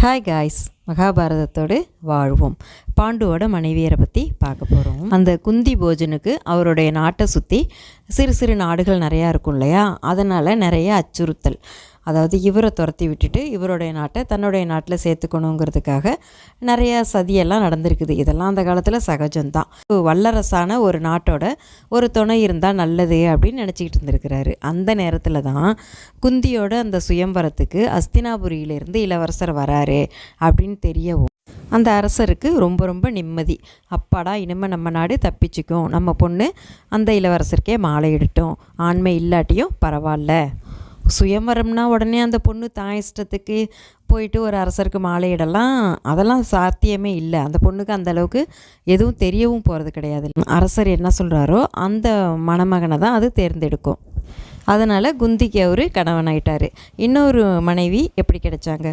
Hi guys, மகாபாரதத்தோடு வாழ்வோம். பாண்டுவோட மனைவியரை பற்றி பார்க்க போகிறோம். அந்த குந்தி போஜனுக்கு அவருடைய நாட்டை சுற்றி சிறு சிறு நாடுகள் நிறையா இருக்கும் இல்லையா, அதனால் நிறைய அச்சுறுத்தல். அதாவது இவரை துரத்தி விட்டுட்டு இவருடைய நாட்டை தன்னுடைய நாட்டில் சேர்த்துக்கணுங்கிறதுக்காக நிறையா சதியெல்லாம் நடந்திருக்குது. இதெல்லாம் அந்த காலத்தில் சகஜம்தான். வல்லரசான ஒரு நாட்டோட ஒரு துணை இருந்தால் நல்லது அப்படின்னு நினச்சிக்கிட்டு இருந்திருக்கிறாரு. அந்த நேரத்தில் தான் குந்தியோட அந்த சுயம்வரத்துக்கு அஸ்தினாபுரியிலேருந்து இளவரசர் வராரு அப்படின்னு தெரியவும் அந்த அரசருக்கு ரொம்ப ரொம்ப நிம்மதி. அப்பாடா, இனிமேல் நம்ம நாடு தப்பிச்சுக்கும், நம்ம பொண்ணு அந்த இளவரசருக்கே மாலையிடட்டும், ஆண்மை இல்லாட்டியும் பரவாயில்ல. சுயம்வரம்னா உடனே அந்த பொண்ணு தான் இஷ்டத்துக்கு போயிட்டு ஒரு அரசருக்கு மாலையிடலாம், அதெல்லாம் சாத்தியமே இல்லை. அந்த பொண்ணுக்கு அந்தளவுக்கு எதுவும் தெரியவும் போகிறது கிடையாது. அரசர் என்ன சொல்கிறாரோ அந்த மணமகனை தான் அது தேர்ந்தெடுக்கும். அதனால் குந்திக்கு அவர் கணவனாயிட்டார். இன்னொரு மனைவி எப்படி கிடைச்சாங்க?